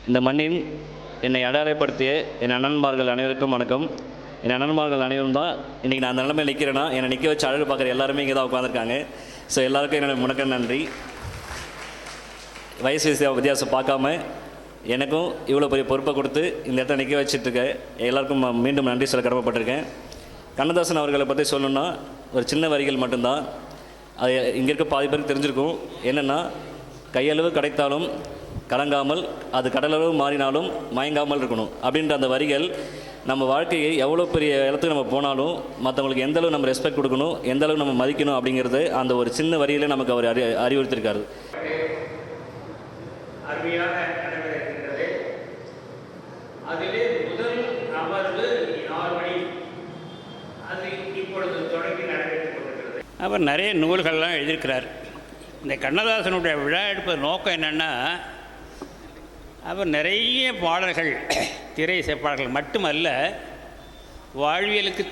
இந்த மண்ணின் என்னை அடையாளப்படுத்திய என் அண்ணன்மார்கள் அனைவருக்கும் வணக்கம். என் அண்ணன்மார்கள் அனைவரும் தான் இன்றைக்கி நான் அந்த நிலைமையில் நிற்கிறேன்னா என்னை நிற்க வச்சு அழகு பார்க்குற எல்லாருமே இங்கே தான் உட்காந்துருக்காங்க. ஸோ எல்லாருக்கும் என்னோட வணக்கம், நன்றி. வயசு வித்தியாசம் பார்க்காம எனக்கும் இவ்வளோ பெரிய பொறுப்பை கொடுத்து இந்த இடத்த நிற்க வச்சுட்ருக்க எல்லாருக்கும் மீண்டும் நன்றி சொல்ல கடமைப்பட்டிருக்கேன். கண்ணதாசன் அவர்களை பற்றி சொல்லணுன்னா ஒரு சின்ன வரிகள் மட்டும்தான். அது இங்கே இருக்க பாதி பேருக்கு தெரிஞ்சிருக்கும். என்னென்னா, கையளவு கிடைத்தாலும் கலங்காமல், அது கடலளவு மாறினாலும் மயங்காமல் இருக்கணும் அப்படின்ற அந்த வரிகள் நம்ம வாழ்க்கையை எவ்வளோ பெரிய இடத்துக்கு நம்ம போனாலும் மற்றவங்களுக்கு எந்தளவு நம்ம ரெஸ்பெக்ட் கொடுக்கணும், எந்தளவு நம்ம மதிக்கணும் அப்படிங்கிறது அந்த ஒரு சின்ன வரியில் நமக்கு அவர் அறிவுறுத்திருக்காரு. அதிலே முதல் அமர்வு 4 மணி, அது இப்பொழுது தொடங்கி நடைபெற்றுக் கொண்டிருக்கிறது. அவர் நிறைய நூல்கள்லாம் எழுதியிருக்கிறார். இந்த கண்ணதாசனுடைய விழா எடுப்பது நோக்கம் என்னென்னா, அவர் நிறைய பாடல்கள், திரை இசை பாடல்கள் மட்டுமல்ல, வாழ்வியலுக்கு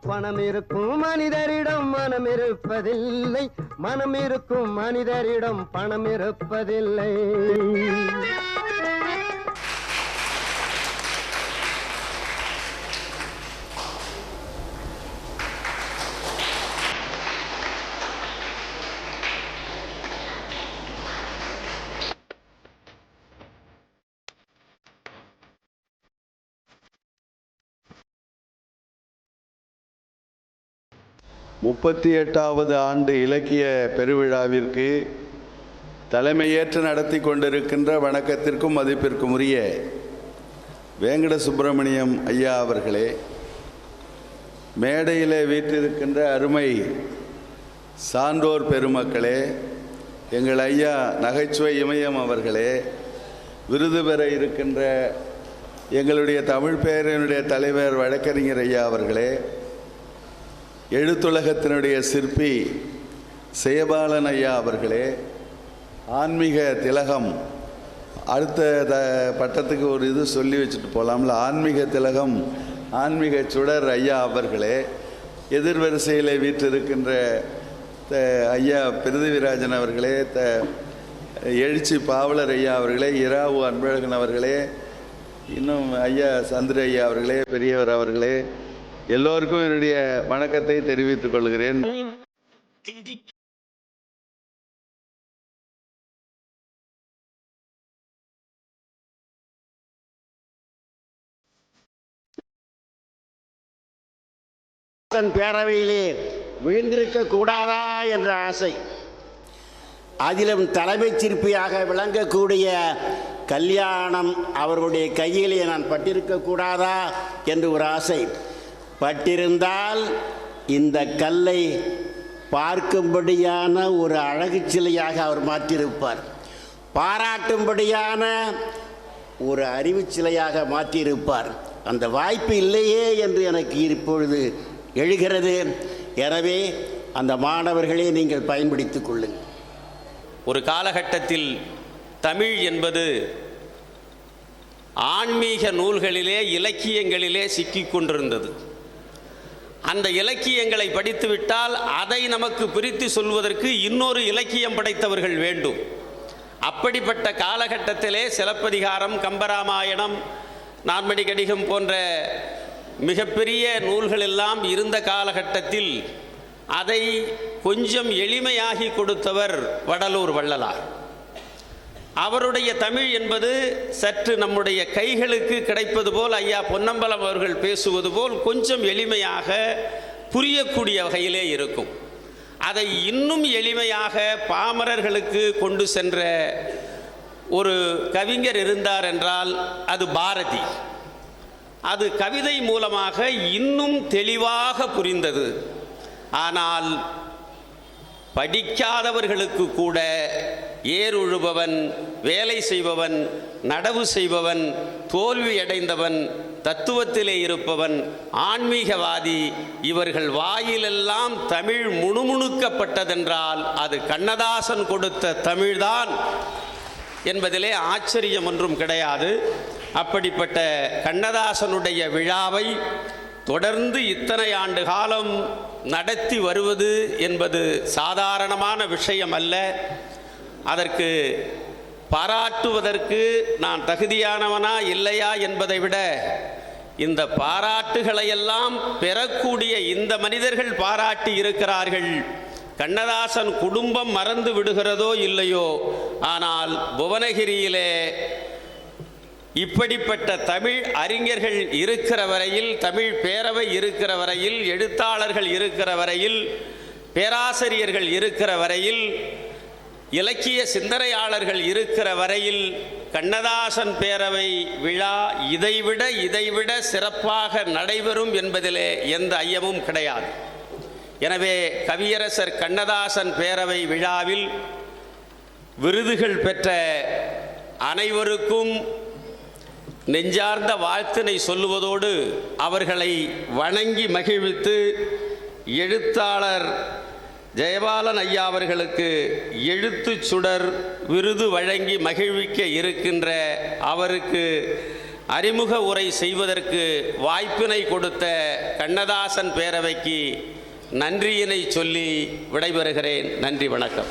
பணம் இருக்கும் மனிதரிடம் மனம் இருப்பதில்லை, மனம் இருக்கும் மனிதரிடம் பணம் இருப்பதில்லை. முப்பத்தி 8வது ஆண்டு இலக்கிய பெருவிழாவிற்கு தலைமையேற்று நடத்தி கொண்டிருக்கின்ற வணக்கத்திற்கும் மதிப்பிற்கும் உரிய வேங்கட சுப்பிரமணியம் ஐயா அவர்களே, மேடையிலே வீற்றிருக்கின்ற அருமை சான்றோர் பெருமக்களே, எங்கள் ஐயா நகைச்சுவை இமயம் அவர்களே, விருது பெற இருக்கின்ற எங்களுடைய தமிழ் பேரனுடைய தலைவர் வழக்கறிஞர் ஐயா அவர்களே, எழுத்துலகத்தினுடைய சிற்பி செயபாலன் ஐயா அவர்களே, ஆன்மீக திலகம், அடுத்த பட்டத்துக்கு ஒரு இது சொல்லி வச்சுட்டு போகலாம்ல, ஆன்மீக திலகம், ஆன்மீக சுடர் ஐயா அவர்களே, எதிர்வரிசையில் வீற்றிருக்கின்ற ஐயா பிருதிவிராஜன் அவர்களே, எழுச்சி பாவலர் ஐயா அவர்களே, இராவு அன்பழகன் அவர்களே, இன்னும் ஐயா சந்திர ஐயா அவர்களே, பெரியவர் அவர்களே, எல்லோருக்கும் என்னுடைய வணக்கத்தை தெரிவித்துக் கொள்கிறேன். பேரவையிலே விழுந்திருக்க கூடாதா என்ற ஆசை, அதிலும் தலைமை சிற்பியாக விளங்கக்கூடிய கல்யாணம் அவர்களுடைய கையிலே நான் பட்டிருக்க கூடாதா என்று ஒரு ஆசை. பட்டிருந்தால் இந்த கல்லை பார்க்கும்படியான ஒரு அழகு சிலையாக அவர் மாற்றியிருப்பார், பாராட்டும்படியான ஒரு அறிவு சிலையாக மாற்றியிருப்பார். அந்த வாய்ப்பு இல்லையே என்று எனக்கு இப்பொழுது எழுகிறது. எனவே அந்த மாணவர்களே நீங்கள் பயன்படுத்திக் கொள்ளுங்கள். ஒரு காலகட்டத்தில் தமிழ் என்பது ஆன்மீக நூல்களிலே, இலக்கியங்களிலே சிக்கிக் கொண்டிருந்தது. அந்த இலக்கியங்களை படித்துவிட்டால் அதை நமக்கு பிரித்து சொல்வதற்கு இன்னொரு இலக்கியம் படைத்தவர்கள் வேண்டும். அப்படிப்பட்ட காலகட்டத்திலே சிலப்பதிகாரம், கம்பராமாயணம், நான்மணி கடிகம் போன்ற மிகப்பெரிய நூல்கள் எல்லாம் இருந்த காலகட்டத்தில் அதை கொஞ்சம் எளிமையாகி கொடுத்தவர் வடலூர் வள்ளலார். அவருடைய தமிழ் என்பது சற்று நம்முடைய கைகளுக்கு கிடைப்பது போல், ஐயா பொன்னம்பலம் அவர்கள் பேசுவது போல் கொஞ்சம் எளிமையாக புரியக்கூடிய வகையிலே இருக்கும். அதை இன்னும் எளிமையாக பாமரர்களுக்கு கொண்டு சென்ற ஒரு கவிஞர் இருந்தார் என்றால் அது பாரதி. அது கவிதை மூலமாக இன்னும் தெளிவாக புரிந்தது. ஆனால் படிக்காதவர்களுக்கு கூட ஏர் உழுபவன், வேலை செய்பவன், நடவு செய்பவன், தோல்வி அடைந்தவன், தத்துவத்திலே இருப்பவன், ஆன்மீகவாதி, இவர்கள் வாயிலெல்லாம் தமிழ் முணுமுணுக்கப்பட்டதென்றால் அது கண்ணதாசன் கொடுத்த தமிழ்தான் என்பதிலே ஆச்சரியம் ஒன்றும் கிடையாது. அப்படிப்பட்ட கண்ணதாசனுடைய விழாவை தொடர்ந்து இத்தனை ஆண்டு காலம் நடத்தி வருவது என்பது சாதாரணமான விஷயம் அல்ல. அதற்கு பாராட்டுவதற்கு நான் தகுதியானவனா இல்லையா என்பதை விட இந்த பாராட்டுகளையெல்லாம் பெறக்கூடிய இந்த மனிதர்கள் பாராட்டி இருக்கிறார்கள். கண்ணதாசன் குடும்பம் மறந்து விடுகிறதோ இல்லையோ, ஆனால் புவனகிரியிலே இப்படிப்பட்ட தமிழ் அறிஞர்கள் இருக்கிற வரையில், தமிழ் பேரவை இருக்கிற வரையில், எழுத்தாளர்கள் இருக்கிற வரையில், பேராசிரியர்கள் இருக்கிற வரையில், இலக்கிய சிந்தனையாளர்கள் இருக்கிற வரையில் கண்ணதாசன் பேரவை விழா இதைவிட சிறப்பாக நடைபெறும் என்பதிலே எந்த ஐயமும் கிடையாது. எனவே கவியரசர் கண்ணதாசன் பேரவை விழாவில் விருதுகள் பெற்ற அனைவருக்கும் நெஞ்சார்ந்த வாழ்த்தினை சொல்லுவதோடு அவர்களை வணங்கி மகிழ்வித்து எழுத்தாளர் ஜெயபாலன் ஐயா அவர்களுக்கு எழுத்துச் சுடர் விருது வழங்கி மகிழ்விக்க இருக்கின்ற அவருக்கு அறிமுக உரை செய்வதற்கு வாய்ப்பினை கொடுத்த கண்ணதாசன் பேரவைக்கு நன்றியினை சொல்லி விடைபெறுகிறேன். நன்றி, வணக்கம்.